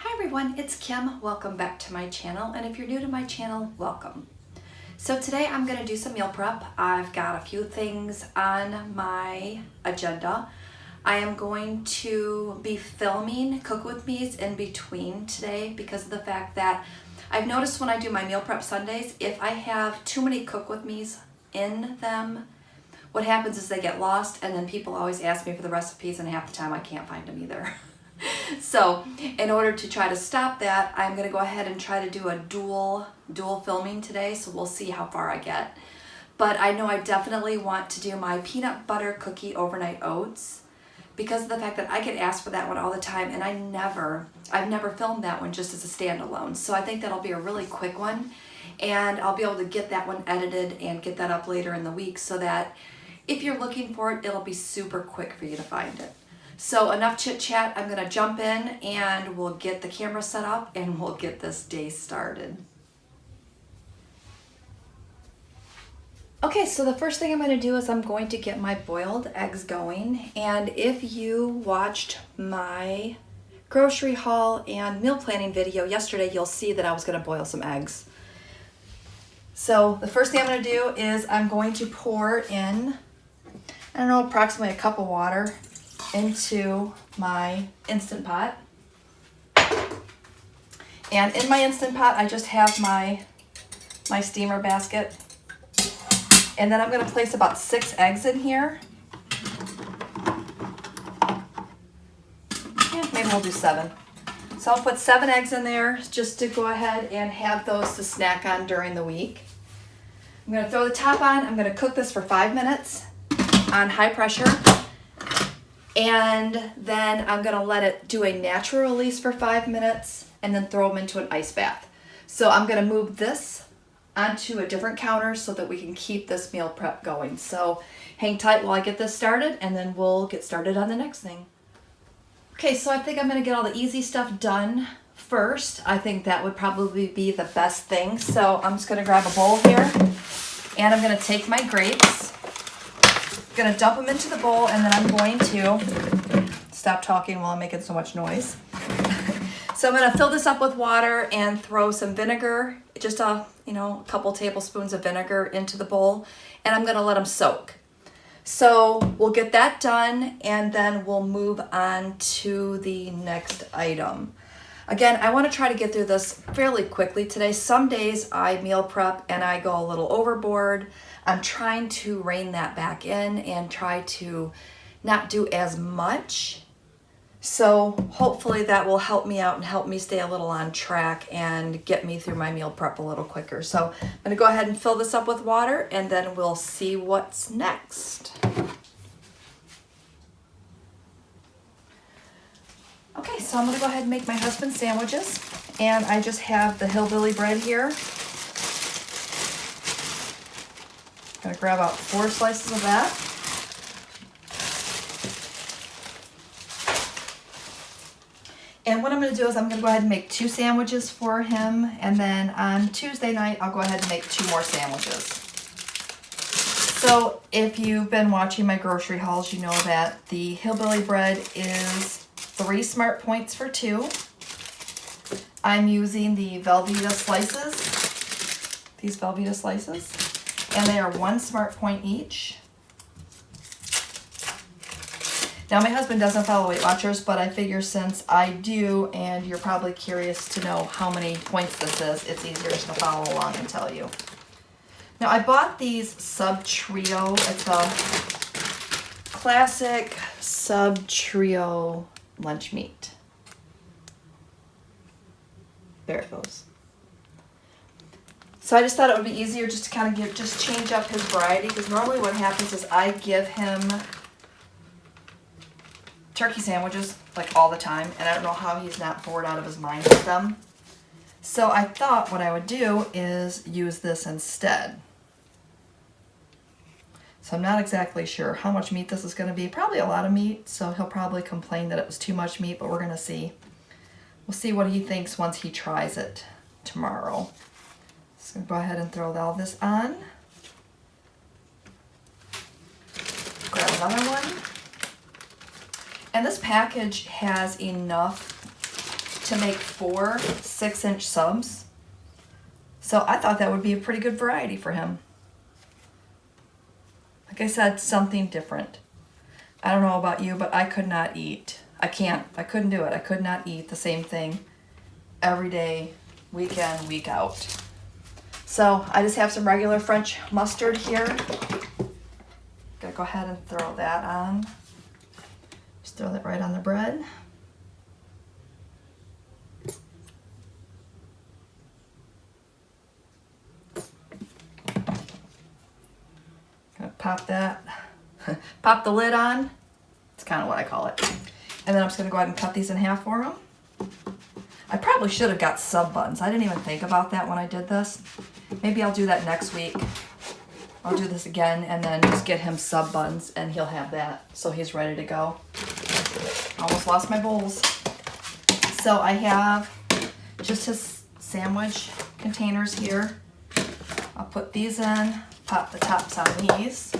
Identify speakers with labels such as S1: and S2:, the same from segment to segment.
S1: Hi everyone, it's Kim. Welcome back to my channel, and if you're new to my channel, welcome. So today I'm going to do some meal prep. I've got a few things on my agenda. I am going to be filming cook with me's in between today because of the fact that I've noticed when I do my meal prep Sundays, if I have too many cook with me's in them, what happens is they get lost, and then people always ask me for the recipes, and half the time I can't find them either. So in order to try to stop that, I'm going to go ahead and try to do a dual filming today, so we'll see how far I get. But I know I definitely want to do my peanut butter cookie overnight oats because of the fact that I get asked for that one all the time, and I've never filmed that one just as a standalone. So I think that'll be a really quick one, and I'll be able to get that one edited and get that up later in the week so that if you're looking for it, it'll be super quick for you to find it. So enough chit chat, I'm gonna jump in and we'll get the camera set up and we'll get this day started. Okay, so the first thing I'm gonna do is I'm going to get my boiled eggs going. And if you watched my grocery haul and meal planning video yesterday, you'll see that I was gonna boil some eggs. So the first thing I'm gonna do is I'm going to pour in, I don't know, approximately a cup of water into my Instant Pot. And in my Instant Pot, I just have my steamer basket. And then I'm gonna place about 6 eggs in here. Yeah, maybe we'll do 7. So I'll put 7 eggs in there just to go ahead and have those to snack on during the week. I'm gonna throw the top on. I'm gonna cook this for 5 minutes on high pressure. And then I'm gonna let it do a natural release for 5 minutes and then throw them into an ice bath. So I'm gonna move this onto a different counter so that we can keep this meal prep going. So hang tight while I get this started, and then we'll get started on the next thing. Okay, so I think I'm gonna get all the easy stuff done first. I think that would probably be the best thing. So I'm just gonna grab a bowl here, and I'm gonna take my grapes. Gonna dump them into the bowl, and then I'm going to stop talking while I'm making so much noise. So I'm gonna fill this up with water and throw some vinegar, just a couple tablespoons of vinegar into the bowl, and I'm gonna let them soak. So we'll get that done, and then we'll move on to the next item. Again, I want to try to get through this fairly quickly today. Some days I meal prep and I go a little overboard. I'm trying to rein that back in and try to not do as much. So hopefully that will help me out and help me stay a little on track and get me through my meal prep a little quicker. So I'm going to go ahead and fill this up with water, and then we'll see what's next. Okay, so I'm going to go ahead and make my husband sandwiches, and I just have the hillbilly bread here. I'm going to grab out 4 slices of that. And what I'm going to do is I'm going to go ahead and make 2 sandwiches for him, and then on Tuesday night I'll go ahead and make 2 more sandwiches. So if you've been watching my grocery hauls, you know that the hillbilly bread is 3 Smart Points for 2. I'm using the Velveeta slices, these Velveeta slices, and they are 1 Smart Point each. Now my husband doesn't follow Weight Watchers, but I figure since I do, and you're probably curious to know how many points this is, it's easier just to follow along and tell you. Now I bought these Sub Trio. It's a classic Sub Trio lunch meat. There it goes. So I just thought it would be easier just to kind of change up his variety, because normally what happens is I give him turkey sandwiches like all the time, and I don't know how he's not bored out of his mind with them. So I thought what I would do is use this instead. So I'm not exactly sure how much meat this is going to be. Probably a lot of meat, so he'll probably complain that it was too much meat, but we're going to see. We'll see what he thinks once he tries it tomorrow. So I'm going to go ahead and throw all this on. Grab another one. And this package has enough to make 4 6-inch subs. So I thought that would be a pretty good variety for him. Like I said, something different. I don't know about you, but I could not eat. I couldn't do it. I could not eat the same thing every day, week in, week out. So I just have some regular French mustard here. Gotta go ahead and throw that on. Just throw that right on the bread. Gonna pop that, pop the lid on. It's kind of what I call it. And then I'm just gonna go ahead and cut these in half for them. I probably should have got sub buns. I didn't even think about that when I did this. Maybe I'll do that next week. I'll do this again and then just get him sub buns and he'll have that. So he's ready to go. Almost lost my bowls. So I have just his sandwich containers here. I'll put these in, pop the tops on these.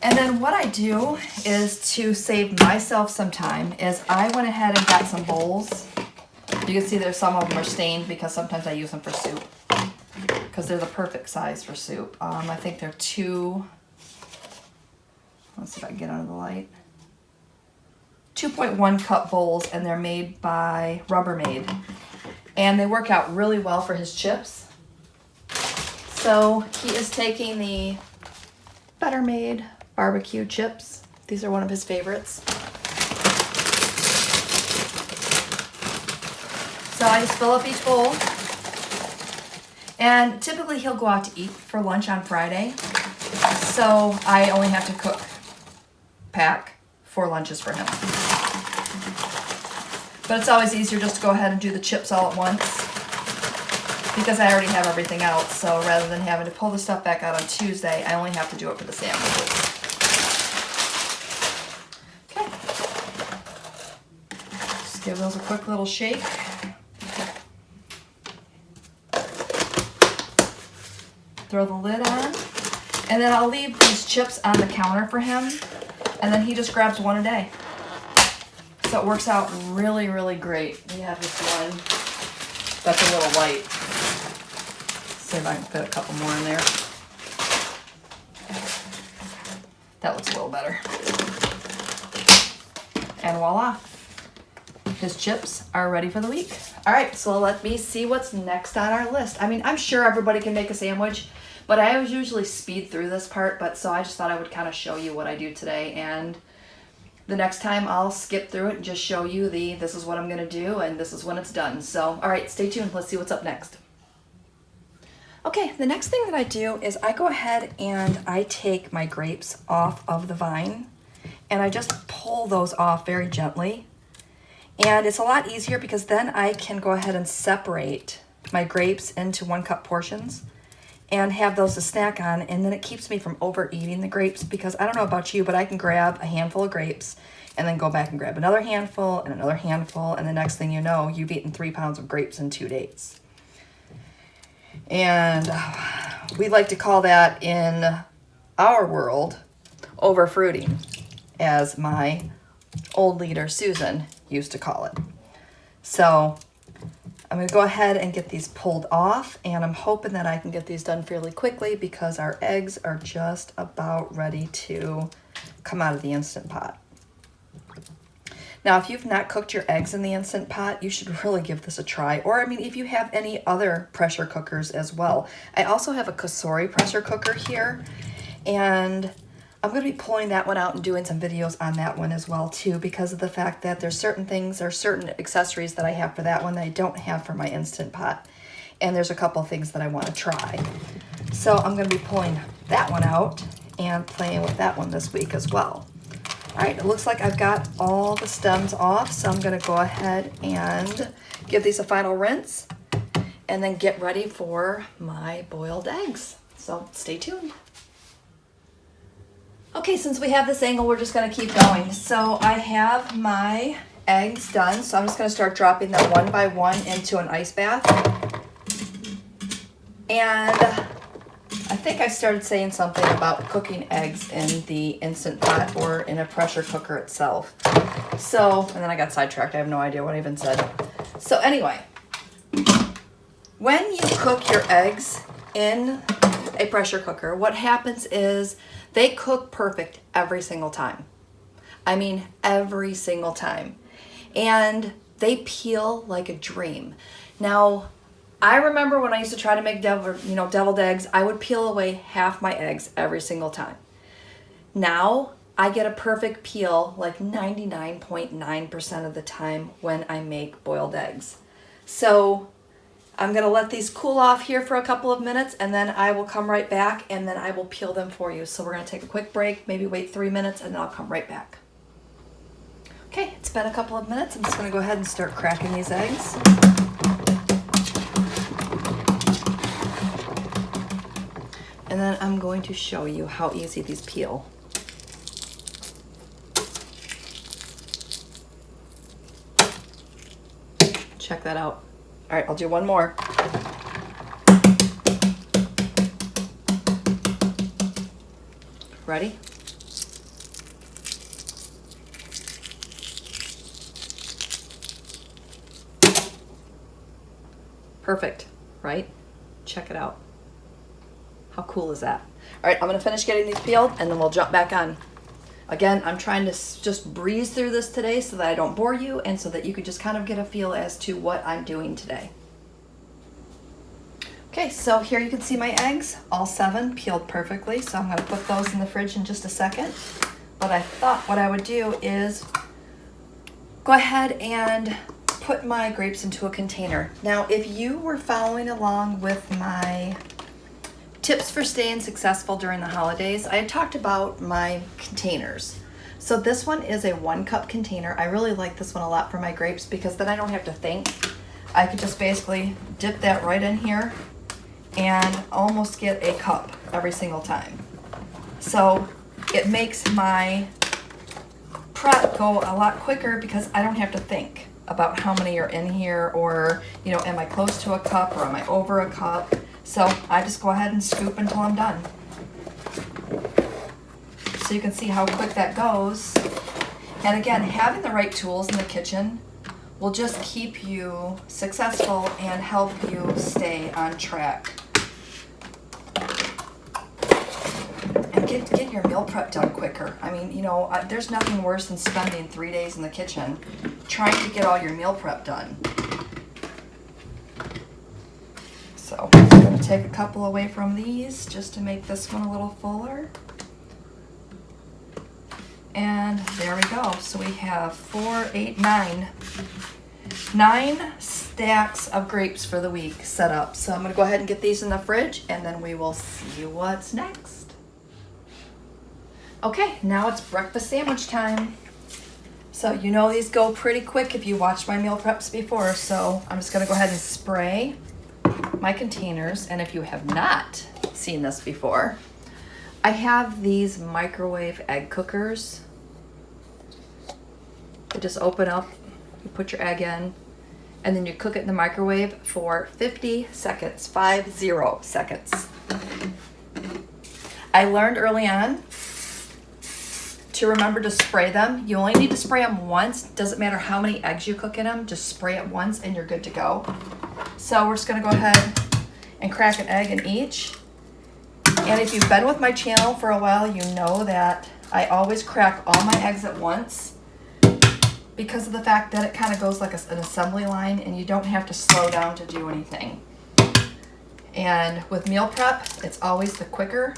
S1: And then what I do is to save myself some time is I went ahead and got some bowls. You can see there's some of them are stained because sometimes I use them for soup. Because they're the perfect size for soup. I think they're 2, let's see if I can get under the light. 2.1 cup bowls, and they're made by Rubbermaid. And they work out really well for his chips. So he is taking the Better Made barbecue chips. These are one of his favorites. So I just fill up each bowl. And typically he'll go out to eat for lunch on Friday. So I only have to pack 4 lunches for him. But it's always easier just to go ahead and do the chips all at once because I already have everything out. So rather than having to pull the stuff back out on Tuesday, I only have to do it for the sandwiches. Okay. Just give those a quick little shake. Throw the lid on. And then I'll leave these chips on the counter for him. And then he just grabs one a day. So it works out really, really great. We have this one that's a little light. See if I can fit a couple more in there. That looks a little better. And voila. His chips are ready for the week. All right, so let me see what's next on our list. I mean, I'm sure everybody can make a sandwich, but I always usually speed through this part, but so I just thought I would kind of show you what I do today, and the next time I'll skip through it and just show you this is what I'm gonna do and this is when it's done. So, all right, stay tuned. Let's see what's up next. Okay, the next thing that I do is I go ahead and I take my grapes off of the vine and I just pull those off very gently. And it's a lot easier because then I can go ahead and separate my grapes into 1 cup portions and have those to snack on, and then it keeps me from overeating the grapes because I don't know about you, but I can grab a handful of grapes and then go back and grab another handful and another handful, and the next thing you know, you've eaten 3 pounds of grapes in 2 days. And we like to call that in our world overfruiting, as my old leader Susan used to call it. So I'm going to go ahead and get these pulled off, and I'm hoping that I can get these done fairly quickly because our eggs are just about ready to come out of the Instant Pot. Now, if you've not cooked your eggs in the Instant Pot, you should really give this a try. Or, I mean, if you have any other pressure cookers as well. I also have a Kasori pressure cooker here, and I'm going to be pulling that one out and doing some videos on that one as well too, because of the fact that there's certain things or certain accessories that I have for that one that I don't have for my Instant Pot. And there's a couple things that I want to try. So I'm going to be pulling that one out and playing with that one this week as well. All right, it looks like I've got all the stems off, so I'm going to go ahead and give these a final rinse and then get ready for my boiled eggs. So stay tuned. Okay, since we have this angle, we're just going to keep going. So I have my eggs done, so I'm just going to start dropping them one by one into an ice bath. And I think I started saying something about cooking eggs in the Instant Pot or in a pressure cooker itself. So, and then I got sidetracked. I have no idea what I even said. So anyway, when you cook your eggs in a pressure cooker, what happens is they cook perfect every single time. I mean, every single time. And they peel like a dream. Now, I remember when I used to try to make deviled eggs, I would peel away half my eggs every single time. Now, I get a perfect peel like 99.9% of the time when I make boiled eggs. So I'm gonna let these cool off here for a couple of minutes, and then I will come right back and then I will peel them for you. So we're gonna take a quick break, maybe wait 3 minutes, and then I'll come right back. Okay, it's been a couple of minutes. I'm just gonna go ahead and start cracking these eggs. And then I'm going to show you how easy these peel. Check that out. All right, I'll do one more. Ready? Perfect, right? Check it out. How cool is that? All right, I'm gonna finish getting these peeled and then we'll jump back on. Again, I'm trying to just breeze through this today so that I don't bore you and so that you could just kind of get a feel as to what I'm doing today. Okay, so here you can see my eggs, all 7 peeled perfectly. So I'm gonna put those in the fridge in just a second. But I thought what I would do is go ahead and put my grapes into a container. Now, if you were following along with my tips for staying successful during the holidays, I had talked about my containers. So this one is a 1 cup container. I really like this one a lot for my grapes because then I don't have to think. I could just basically dip that right in here and almost get a cup every single time. So it makes my prep go a lot quicker because I don't have to think about how many are in here, or, you know, am I close to a cup or am I over a cup? So I just go ahead and scoop until I'm done. So you can see how quick that goes. And again, having the right tools in the kitchen will just keep you successful and help you stay on track. And get your meal prep done quicker. I mean, you know, there's nothing worse than spending 3 days in the kitchen trying to get all your meal prep done. So I'm going to take a couple away from these just to make this one a little fuller. And there we go. So we have 4, 8, 9. 9 stacks of grapes for the week set up. So I'm going to go ahead and get these in the fridge and then we will see what's next. Okay, now it's breakfast sandwich time. So you know these go pretty quick if you watched my meal preps before. So I'm just going to go ahead and spray my containers. And if you have not seen this before, I have these microwave egg cookers. You just open up, you put your egg in, and then you cook it in the microwave for 50 seconds, 50 seconds. I learned early on to remember to spray them. You only need to spray them once. Doesn't matter how many eggs you cook in them, just spray it once and you're good to go. So we're just gonna go ahead and crack an egg in each. And if you've been with my channel for a while, you know that I always crack all my eggs at once because of the fact that it kind of goes like an assembly line and you don't have to slow down to do anything. And with meal prep, it's always the quicker,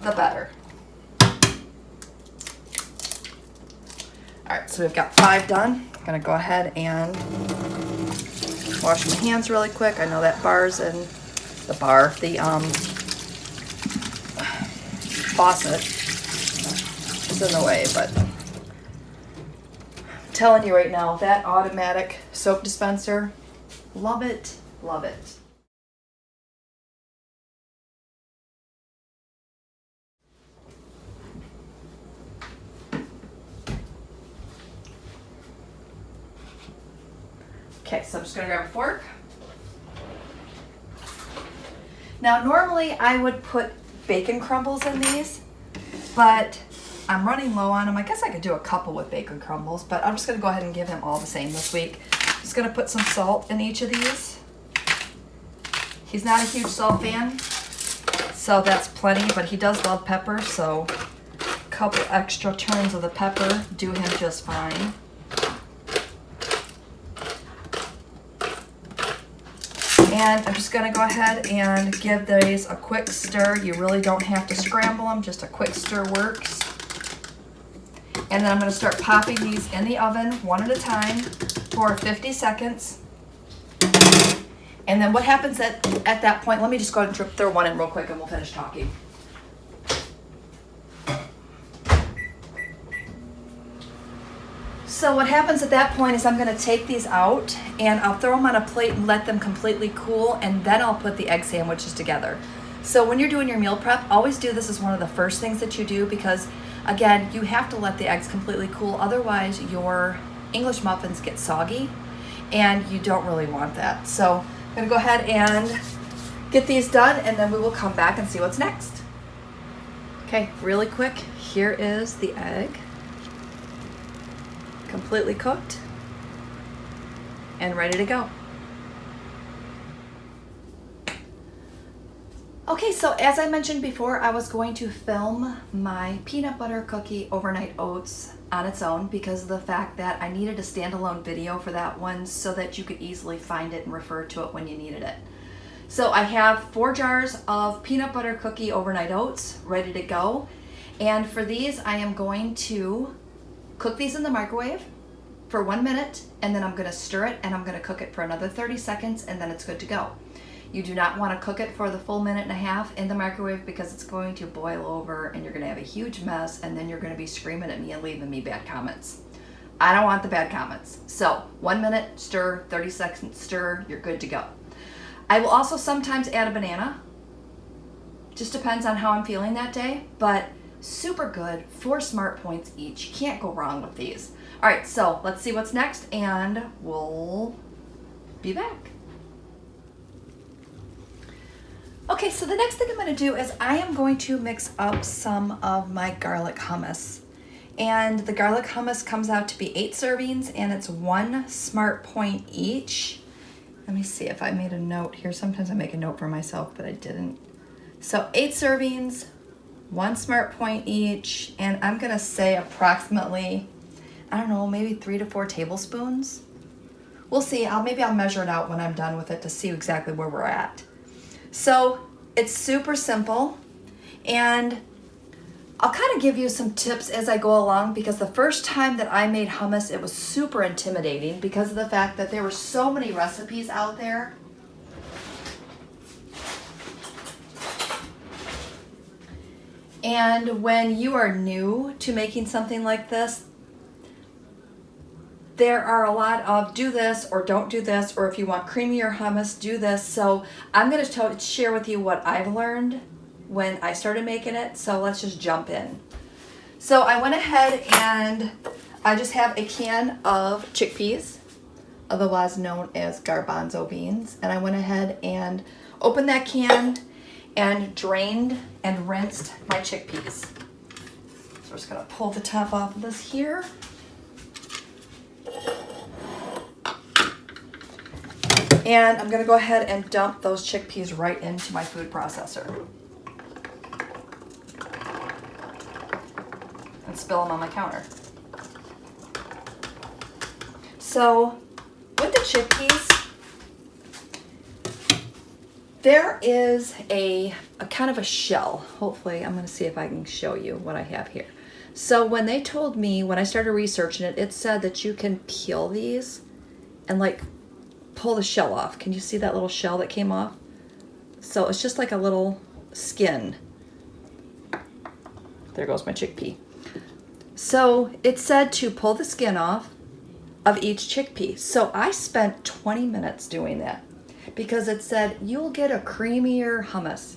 S1: the better. All right, so we've got 5 done. I'm gonna go ahead and wash my hands really quick. I know that bar's in the faucet is in the way, but I'm telling you right now, that automatic soap dispenser, love it, love it. Okay, so I'm just gonna grab a fork. Now, normally I would put bacon crumbles in these, but I'm running low on them. I guess I could do a couple with bacon crumbles, but I'm just gonna go ahead and give him all the same this week. Just gonna put some salt in each of these. He's not a huge salt fan, so that's plenty, but he does love pepper, so a couple extra turns of the pepper do him just fine. And I'm just gonna go ahead and give these a quick stir. You really don't have to scramble them, just a quick stir works. And then I'm gonna start popping these in the oven one at a time for 50 seconds. And then what happens at that point, let me just go ahead and throw one in real quick and we'll finish talking. So what happens at that point is I'm gonna take these out and I'll throw them on a plate and let them completely cool, and then I'll put the egg sandwiches together. So when you're doing your meal prep, always do this as one of the first things that you do, because again, you have to let the eggs completely cool, otherwise your English muffins get soggy and you don't really want that. So I'm gonna go ahead and get these done and then we will come back and see what's next. Okay, really quick, here is the egg. Completely cooked and ready to go. Okay, so as I mentioned before, I was going to film my peanut butter cookie overnight oats on its own because of the fact that I needed a standalone video for that one so that you could easily find it and refer to it when you needed it. So I have 4 jars of peanut butter cookie overnight oats ready to go. And for these, I am going to cook these in the microwave for 1 minute, and then I'm gonna stir it and I'm gonna cook it for another 30 seconds and then it's good to go. You do not wanna cook it for the full 1.5 minutes in the microwave because it's going to boil over and you're gonna have a huge mess and then you're gonna be screaming at me and leaving me bad comments. I don't want the bad comments. So 1 minute, stir, 30 seconds, stir, you're good to go. I will also sometimes add a banana. Just depends on how I'm feeling that day, but super good, 4 smart points each. Can't go wrong with these. All right, so let's see what's next and we'll be back. Okay, so the next thing I'm gonna do is I am going to mix up some of my garlic hummus. And the garlic hummus comes out to be 8 servings and it's 1 smart point each. Let me see if I made a note here. Sometimes I make a note for myself, but I didn't. So 8 servings, 1 smart point each, and I'm gonna say approximately, I don't know, maybe 3 to 4 tablespoons. We'll see, maybe I'll measure it out when I'm done with it to see exactly where we're at. So it's super simple, and I'll kind of give you some tips as I go along because the first time that I made hummus, it was super intimidating because of the fact that there were so many recipes out there. And when you are new to making something like this, there are a lot of do this or don't do this, or if you want creamier hummus, do this. So I'm going to share with you what I've learned when I started making it. So let's just jump in. So I went ahead and I just have a can of chickpeas, otherwise known as garbanzo beans. And I went ahead and opened that can and drained and rinsed my chickpeas. So we're just gonna pull the top off of this here. And I'm gonna go ahead and dump those chickpeas right into my food processor. And spill them on my counter. So with the chickpeas, there is a kind of a shell. Hopefully, I'm gonna see if I can show you what I have here. So when they told me, when I started researching it, it said that you can peel these and like pull the shell off. Can you see that little shell that came off? So it's just like a little skin. There goes my chickpea. So it said to pull the skin off of each chickpea. So I spent 20 minutes doing that because it said you'll get a creamier hummus.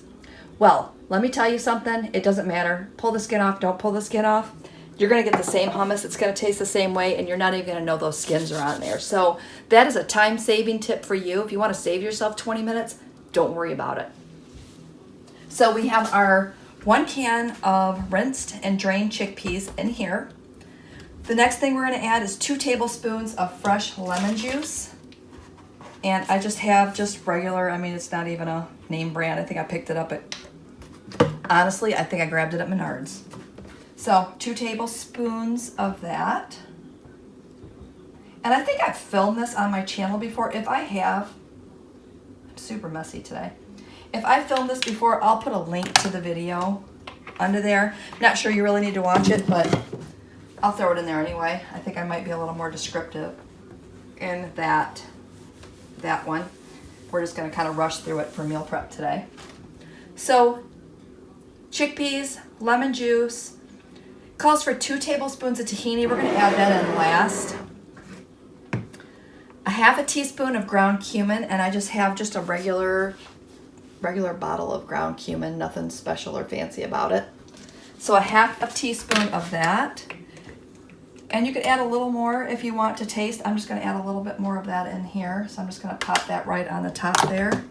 S1: Well, let me tell you something. It doesn't matter. Pull the skin off, don't pull the skin off. You're gonna get the same hummus. It's gonna taste the same way and you're not even gonna know those skins are on there. So that is a time-saving tip for you. If you wanna save yourself 20 minutes, don't worry about it. So we have our 1 can of rinsed and drained chickpeas in here. The next thing we're going to add is 2 tablespoons of fresh lemon juice. And I just have regular, I mean, it's not even a name brand. I think I picked it up at, honestly, I think I grabbed it at Menards. So 2 tablespoons of that. And I think I've filmed this on my channel before. If I have, I'm super messy today. If I filmed this before, I'll put a link to the video under there. I'm not sure you really need to watch it, but I'll throw it in there anyway. I think I might be a little more descriptive in that one. We're just going to kind of rush through it for meal prep today. So chickpeas, lemon juice, calls for 2 tablespoons of tahini. We're going to add that in last. A half a teaspoon of ground cumin, and I just have just a regular bottle of ground cumin, nothing special or fancy about it. So a half a teaspoon of that. And you could add a little more if you want to taste. I'm just going to add a little bit more of that in here. So I'm just going to pop that right on the top there.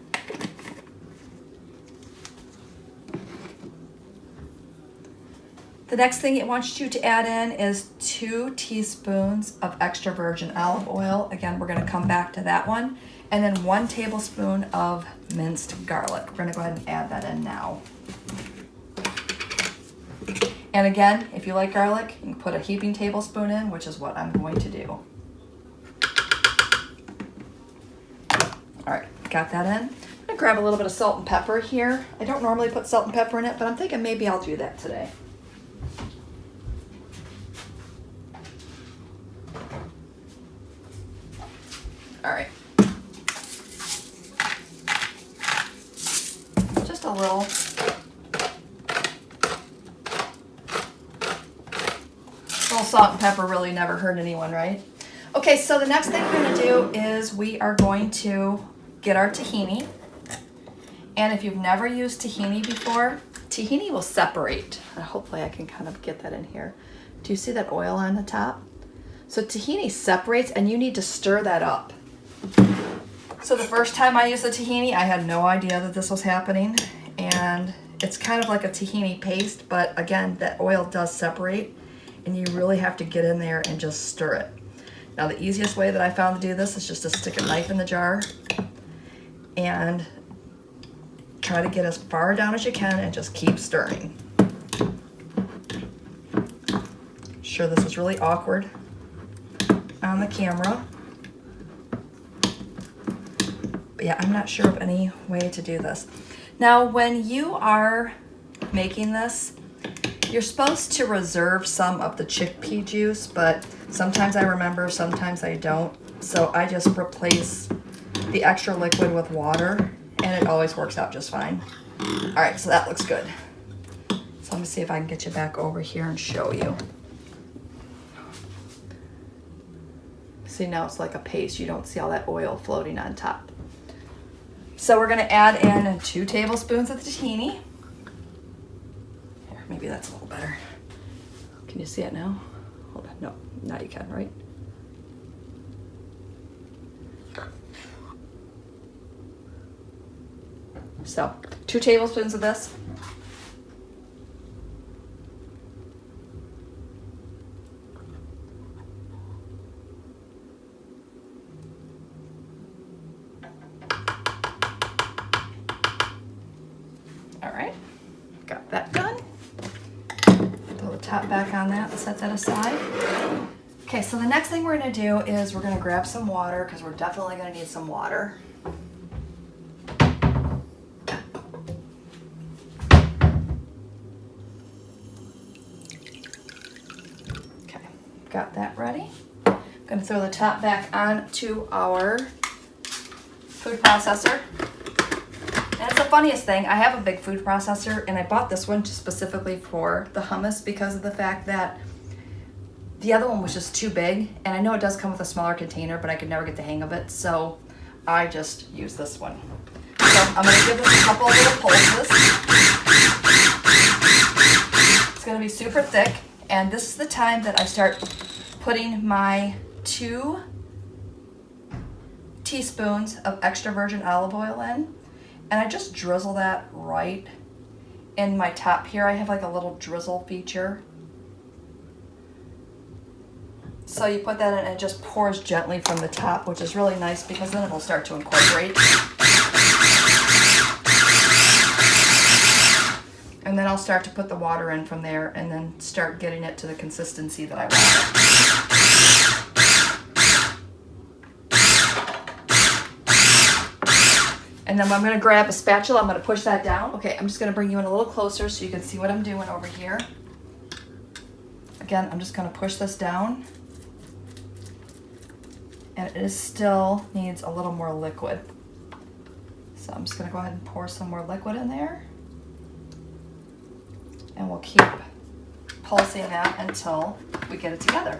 S1: The next thing it wants you to add in is 2 teaspoons of extra virgin olive oil. Again, we're going to come back to that one. And then 1 tablespoon of minced garlic. We're going to go ahead and add that in now. And again, if you like garlic, you can put a heaping tablespoon in, which is what I'm going to do. All right, got that in. I'm going to grab a little bit of salt and pepper here. I don't normally put salt and pepper in it, but I'm thinking maybe I'll do that today. All right. Just a little. Salt and pepper really never hurt anyone, right? Okay, so the next thing we're going to do is we are going to get our tahini. And if you've never used tahini before, tahini will separate. Hopefully I can kind of get that in here. Do you see that oil on the top? So tahini separates and you need to stir that up. So the first time I used the tahini, I had no idea that this was happening. And it's kind of like a tahini paste, but again, that oil does separate. And you really have to get in there and just stir it. Now the easiest way that I found to do this is just to stick a knife in the jar and try to get as far down as you can and just keep stirring. Sure, this is really awkward on the camera. But yeah, I'm not sure of any way to do this. Now when you are making this, you're supposed to reserve some of the chickpea juice, but sometimes I remember, sometimes I don't. So I just replace the extra liquid with water, and it always works out just fine. All right, so that looks good. So let me see if I can get you back over here and show you. See, now it's like a paste. You don't see all that oil floating on top. So we're gonna add in 2 tablespoons of the tahini. Maybe that's a little better. Can you see it now? Hold on. No, now you can, right? So, 2 tablespoons of this. All right, got that done. Top back on that and set that aside. Okay, so the next thing we're going to do is we're going to grab some water because we're definitely going to need some water. Okay, got that ready. I'm going to throw the top back on to our food processor. And it's the funniest thing, I have a big food processor and I bought this one specifically for the hummus because of the fact that the other one was just too big. And I know it does come with a smaller container, but I could never get the hang of it. So I just use this one. So I'm gonna give this a couple of little pulses. It's gonna be super thick. And this is the time that I start putting my 2 teaspoons of extra virgin olive oil in. And I just drizzle that right in my top here, I have like a little drizzle feature. So you put that in and it just pours gently from the top, which is really nice because then it'll start to incorporate. And then I'll start to put the water in from there and then start getting it to the consistency that I want. And then I'm gonna grab a spatula, I'm gonna push that down. Okay, I'm just gonna bring you in a little closer so you can see what I'm doing over here. Again, I'm just gonna push this down. And it still needs a little more liquid. So I'm just gonna go ahead and pour some more liquid in there. And we'll keep pulsing that until we get it together.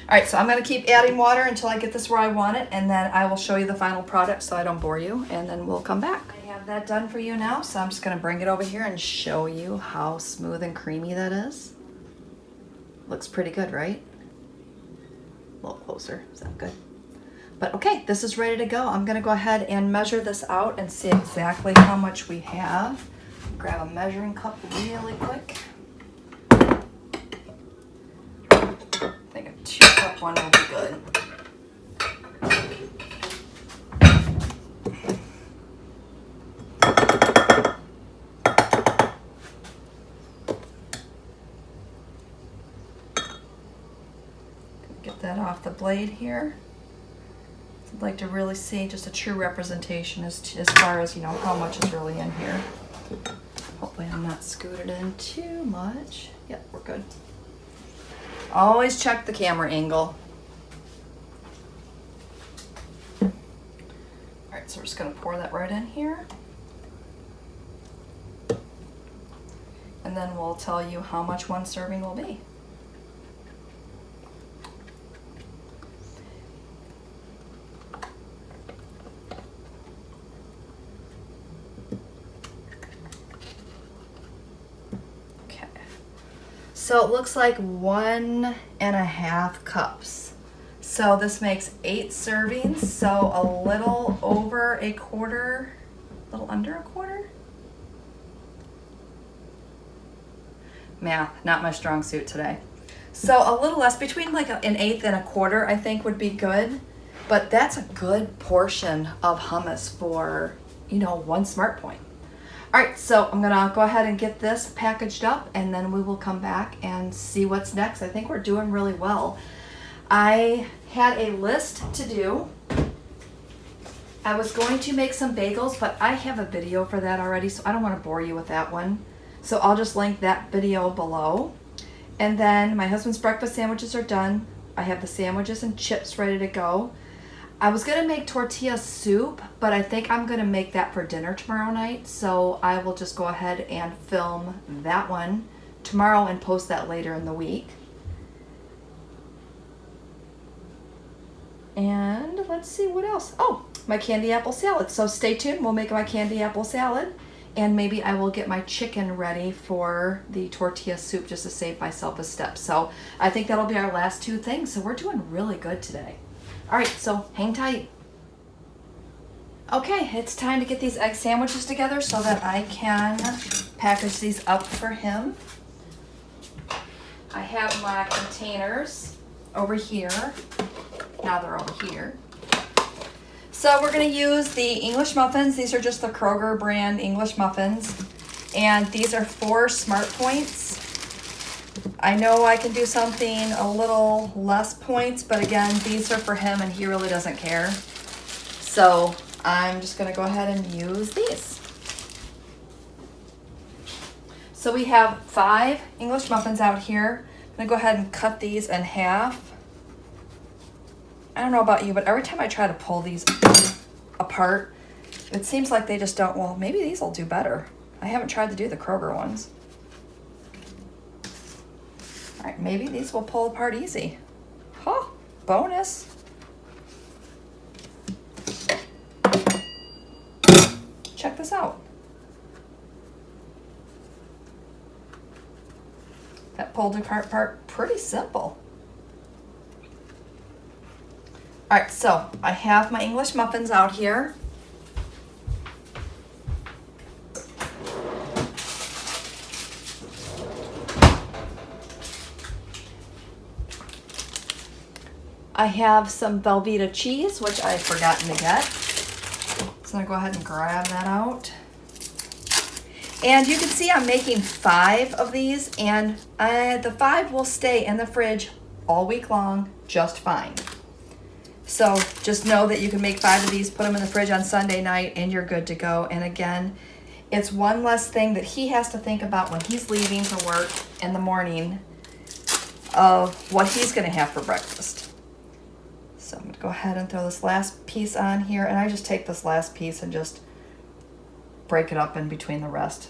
S1: All right, so I'm gonna keep adding water until I get this where I want it, and then I will show you the final product so I don't bore you, and then we'll come back. I have that done for you now, so I'm just gonna bring it over here and show you how smooth and creamy that is. Looks pretty good, right? A little closer, is that good? But okay, this is ready to go. I'm gonna go ahead and measure this out and see exactly how much we have. Grab a measuring cup really quick. I think a 2-cup one will be good. Get that off the blade here. I'd like to really see just a true representation as far as, you know, how much is really in here. Hopefully I'm not scooted in too much. Yep, we're good. Always check the camera angle. All right, so we're just gonna pour that right in here. And then we'll tell you how much one serving will be. So it looks like 1.5 cups. So this makes 8 servings, so a little over a quarter, a little under a quarter? Math, not my strong suit today. So a little less, between like an eighth and a quarter I think would be good. But that's a good portion of hummus for, you know, one smart point. All right, so I'm gonna go ahead and get this packaged up and then we will come back and see what's next. I think we're doing really well. I had a list to do. I was going to make some bagels, but I have a video for that already, so I don't wanna bore you with that one. So I'll just link that video below. And then my husband's breakfast sandwiches are done. I have the sandwiches and chips ready to go. I was gonna make tortilla soup, but I think I'm gonna make that for dinner tomorrow night. So I will just go ahead and film that one tomorrow and post that later in the week. And let's see what else. Oh, my candy apple salad. So stay tuned, we'll make my candy apple salad. And maybe I will get my chicken ready for the tortilla soup just to save myself a step. So I think that'll be our last 2 things. So we're doing really good today. All right, so hang tight. Okay, it's time to get these egg sandwiches together so that I can package these up for him. I have my containers over here. Now they're over here. So we're gonna use the English muffins. These are just the Kroger brand English muffins. And these are 4 Smart Points. I know I can do something a little less points, but again, these are for him and he really doesn't care. So I'm just gonna go ahead and use these. So we have 5 English muffins out here. I'm gonna go ahead and cut these in half. I don't know about you, but every time I try to pull these apart, it seems like they just don't, well, maybe these will do better. I haven't tried to do the Kroger ones. All right, maybe these will pull apart easy. Huh, bonus. Check this out. That pulled apart part, pretty simple. All right, so I have my English muffins out here. I have some Velveeta cheese, which I've forgotten to get. So I'm gonna go ahead and grab that out. And you can see I'm making 5 of these, and the 5 will stay in the fridge all week long just fine. So just know that you can make 5 of these, put them in the fridge on Sunday night, and you're good to go. And again, it's one less thing that he has to think about when he's leaving for work in the morning of what he's gonna have for breakfast. So I'm gonna go ahead and throw this last piece on here, and I just take this last piece and just break it up in between the rest.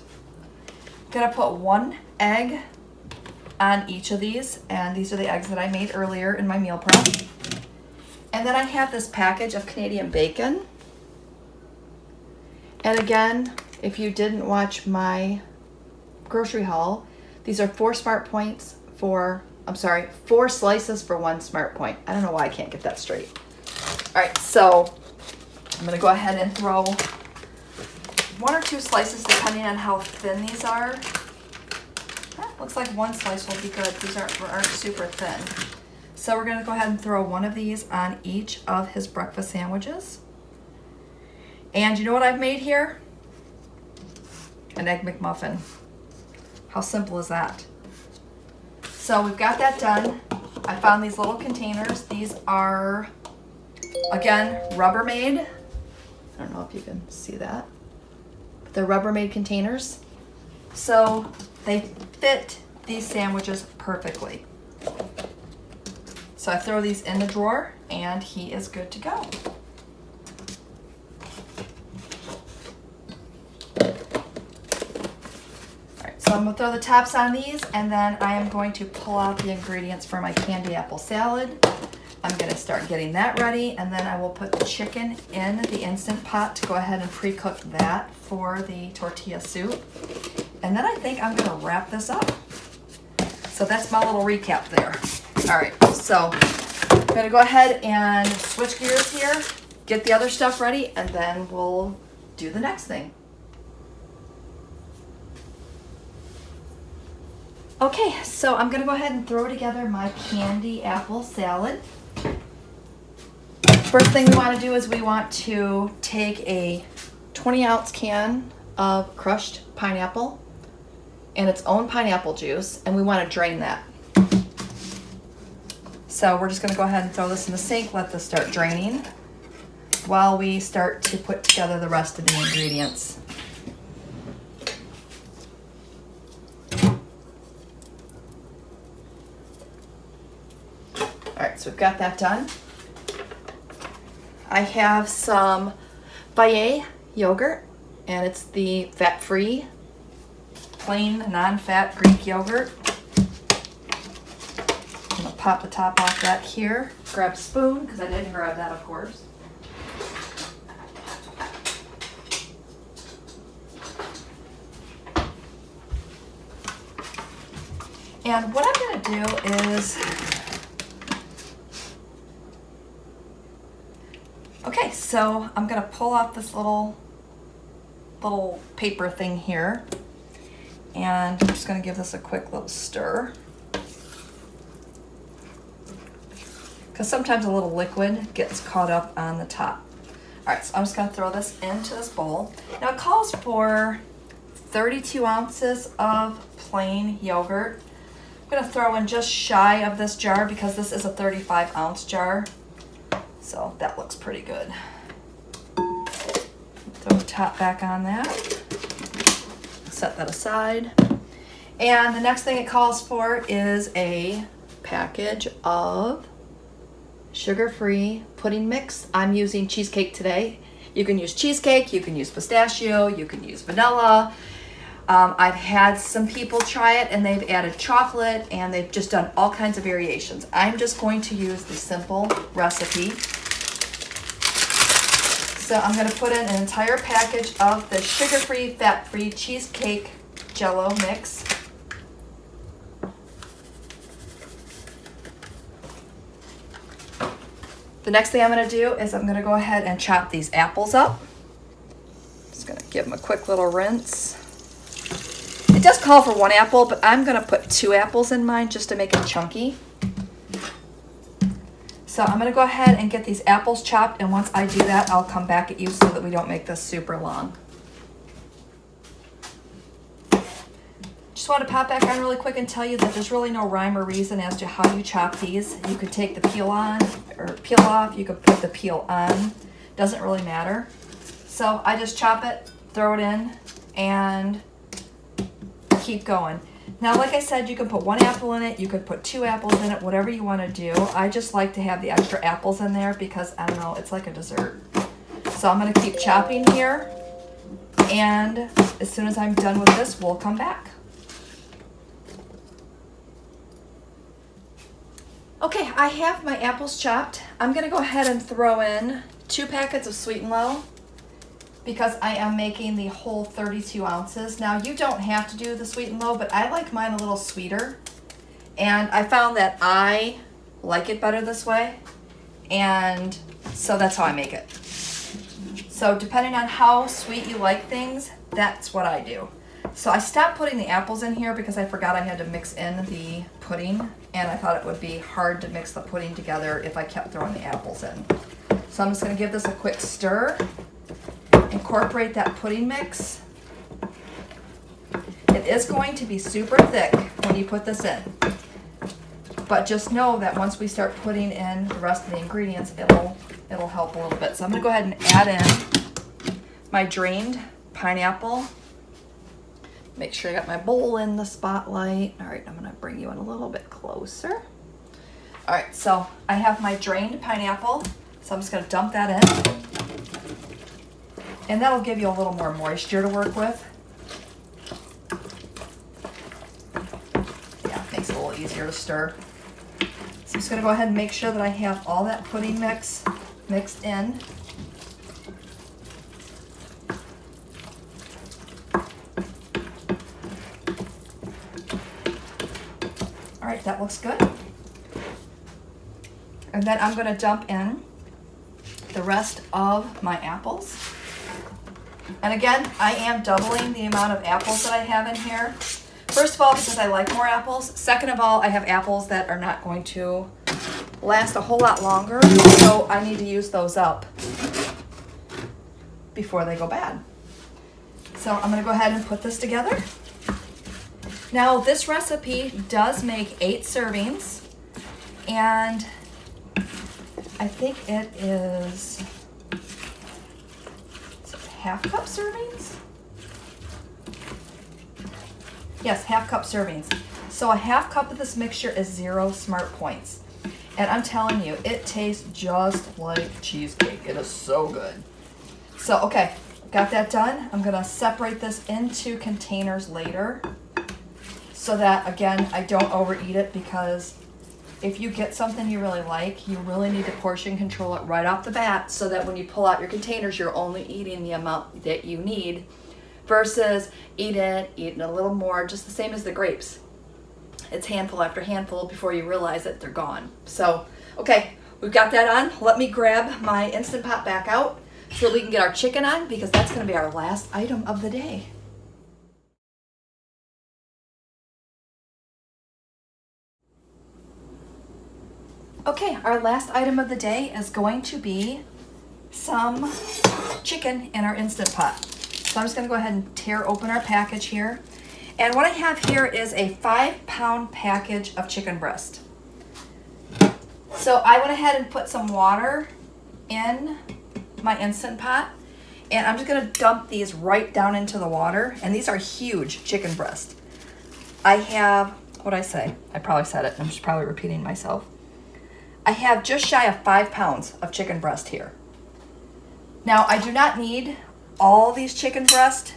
S1: I'm gonna put 1 egg on each of these, and these are the eggs that I made earlier in my meal prep. And then I have this package of Canadian bacon. And again, if you didn't watch my grocery haul, these are 4 slices for 1 Smart Point. I don't know why I can't get that straight. All right, so I'm gonna go ahead and throw 1 or 2 slices depending on how thin these are. Looks like 1 slice will be good. These aren't super thin. So we're gonna go ahead and throw 1 of these on each of his breakfast sandwiches. And you know what I've made here? An Egg McMuffin. How simple is that? So we've got that done. I found these little containers. These are, again, Rubbermaid. I don't know if you can see that. But they're Rubbermaid containers. So they fit these sandwiches perfectly. So I throw these in the drawer and he is good to go. So I'm gonna throw the tops on these, and then I am going to pull out the ingredients for my candy apple salad. I'm gonna start getting that ready, and then I will put the chicken in the Instant Pot to go ahead and pre-cook that for the tortilla soup. And then I think I'm gonna wrap this up. So that's my little recap there. All right, so I'm gonna go ahead and switch gears here, get the other stuff ready, and then we'll do the next thing. Okay, so I'm gonna go ahead and throw together my candy apple salad. First thing we wanna do is we want to take a 20-ounce can of crushed pineapple and its own pineapple juice, and we wanna drain that. So we're just gonna go ahead and throw this in the sink, let this start draining while we start to put together the rest of the ingredients. All right, so we've got that done. I have some Fage yogurt, and it's the fat-free, plain, non-fat Greek yogurt. I'm gonna pop the top off that here. Grab a spoon, because I didn't grab that, of course. And what I'm gonna do is, okay, so I'm gonna pull off this little paper thing here, and I'm just gonna give this a quick little stir, because sometimes a little liquid gets caught up on the top. All right, so I'm just gonna throw this into this bowl. Now it calls for 32 ounces of plain yogurt. I'm gonna throw in just shy of this jar because this is a 35-ounce jar. So that looks pretty good. Throw the top back on that. Set that aside. And the next thing it calls for is a package of sugar-free pudding mix. I'm using cheesecake today. You can use cheesecake, you can use pistachio, you can use vanilla. I've had some people try it and they've added chocolate and they've just done all kinds of variations. I'm just going to use the simple recipe. So I'm going to put in an entire package of the sugar-free, fat-free cheesecake Jell-O mix. The next thing I'm gonna do is I'm gonna go ahead and chop these apples up. Just gonna give them a quick little rinse. It does call for 1 apple, but I'm gonna put 2 apples in mine just to make it chunky. So I'm gonna go ahead and get these apples chopped, and once I do that, I'll come back at you so that we don't make this super long. Just want to pop back on really quick and tell you that there's really no rhyme or reason as to how you chop these. You could take the peel on or peel off, you could put the peel on, doesn't really matter. So I just chop it, throw it in, and keep going. Now, like I said, you can put 1 apple in it, you could put 2 apples in it, whatever you want to do. I just like to have the extra apples in there because, I don't know, it's like a dessert. So I'm going to keep chopping here, and as soon as I'm done with this, we'll come back. Okay, I have my apples chopped. I'm going to go ahead and throw in 2 packets of Sweet and Low, because I am making the whole 32 ounces. Now, you don't have to do the Sweet and Low, but I like mine a little sweeter. And I found that I like it better this way. And so that's how I make it. So depending on how sweet you like things, that's what I do. So I stopped putting the apples in here because I forgot I had to mix in the pudding. And I thought it would be hard to mix the pudding together if I kept throwing the apples in. So I'm just gonna give this a quick stir. Incorporate that pudding mix. It is going to be super thick when you put this in, but just know that once we start putting in the rest of the ingredients, it'll help a little bit. So I'm going to go ahead and add in my drained pineapple. Make sure I got my bowl in the spotlight. All right, I'm going to bring you in a little bit closer. All right, so I have my drained pineapple, so I'm just going to dump that in. And that'll give you a little more moisture to work with. Yeah, it makes it a little easier to stir. So I'm just gonna go ahead and make sure that I have all that pudding mix mixed in. All right, that looks good. And then I'm gonna dump in the rest of my apples. And again, I am doubling the amount of apples that I have in here. First of all, because I like more apples. Second of all, I have apples that are not going to last a whole lot longer, so I need to use those up before they go bad. So I'm going to go ahead and put this together. Now, this recipe does make 8 servings, and I think it is half cup servings? Yes, half cup servings. So a half cup of this mixture is 0 smart points. And I'm telling you, it tastes just like cheesecake. It is so good. So, okay, got that done. I'm gonna separate this into containers later so that, again, I don't overeat it, because if you get something you really like, you really need to portion control it right off the bat so that when you pull out your containers, you're only eating the amount that you need versus eating a little more, just the same as the grapes. It's handful after handful before you realize that they're gone. So, okay, we've got that on. Let me grab my Instant Pot back out so we can get our chicken on, because that's going to be our last item of the day. Okay, our last item of the day is going to be some chicken in our Instant Pot. So I'm just going to go ahead and tear open our package here. And what I have here is a 5-pound package of chicken breast. So I went ahead and put some water in my Instant Pot, and I'm just going to dump these right down into the water. And these are huge chicken breast. I have, what'd I say? I probably said it. I'm just probably repeating myself. I have just shy of 5 pounds of chicken breast here. Now, I do not need all these chicken breast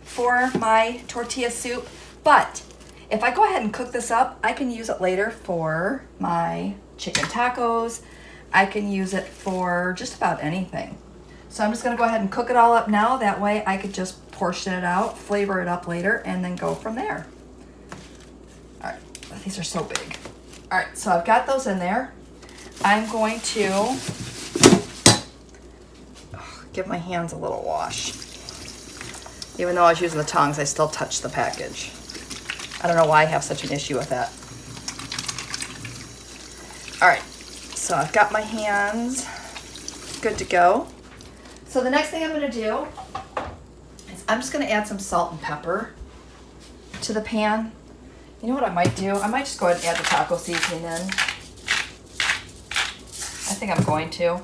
S1: for my tortilla soup, but if I go ahead and cook this up, I can use it later for my chicken tacos. I can use it for just about anything. So I'm just gonna go ahead and cook it all up now. That way I could just portion it out, flavor it up later, and then go from there. All right, these are so big. All right, so I've got those in there. I'm going to give my hands a little wash. Even though I was using the tongs, I still touched the package. I don't know why I have such an issue with that. All right, so I've got my hands good to go. So the next thing I'm gonna do is I'm just gonna add some salt and pepper to the pan. You know what I might do? I might just go ahead and add the taco seasoning in. I think I'm going to.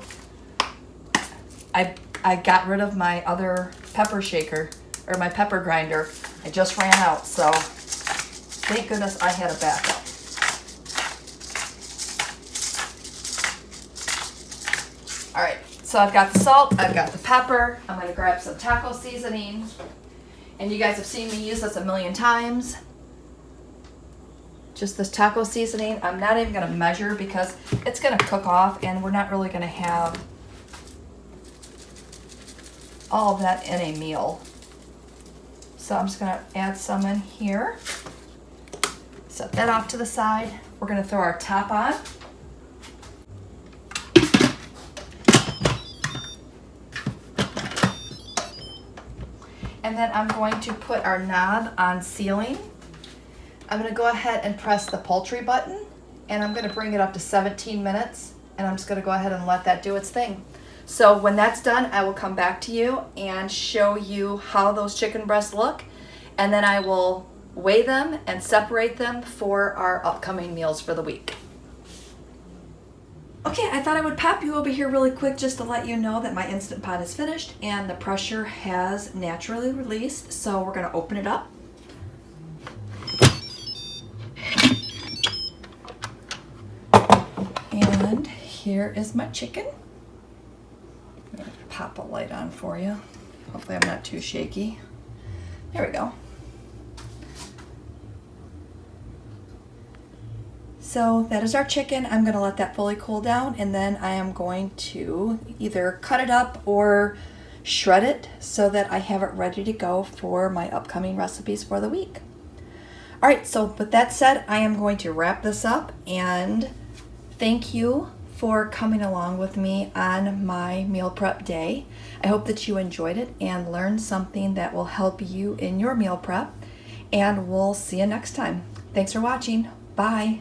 S1: I got rid of my other pepper shaker, or my pepper grinder. I just ran out, so thank goodness I had a backup. All right, so I've got the salt, I've got the pepper. I'm gonna grab some taco seasoning. And you guys have seen me use this a million times. Just this taco seasoning. I'm not even gonna measure because it's gonna cook off and we're not really gonna have all of that in a meal. So I'm just gonna add some in here. Set that off to the side. We're gonna throw our top on. And then I'm going to put our knob on sealing. I'm gonna go ahead and press the poultry button and I'm gonna bring it up to 17 minutes and I'm just gonna go ahead and let that do its thing. So when that's done, I will come back to you and show you how those chicken breasts look, and then I will weigh them and separate them for our upcoming meals for the week. Okay, I thought I would pop you over here really quick just to let you know that my Instant Pot is finished and the pressure has naturally released. So we're gonna open it up. And here is my chicken. I'm gonna pop a light on for you. Hopefully I'm not too shaky. There we go. So that is our chicken. I'm gonna let that fully cool down and then I am going to either cut it up or shred it so that I have it ready to go for my upcoming recipes for the week. All right, so with that said, I am going to wrap this up and thank you for coming along with me on my meal prep day. I hope that you enjoyed it and learned something that will help you in your meal prep, and we'll see you next time. Thanks for watching. Bye.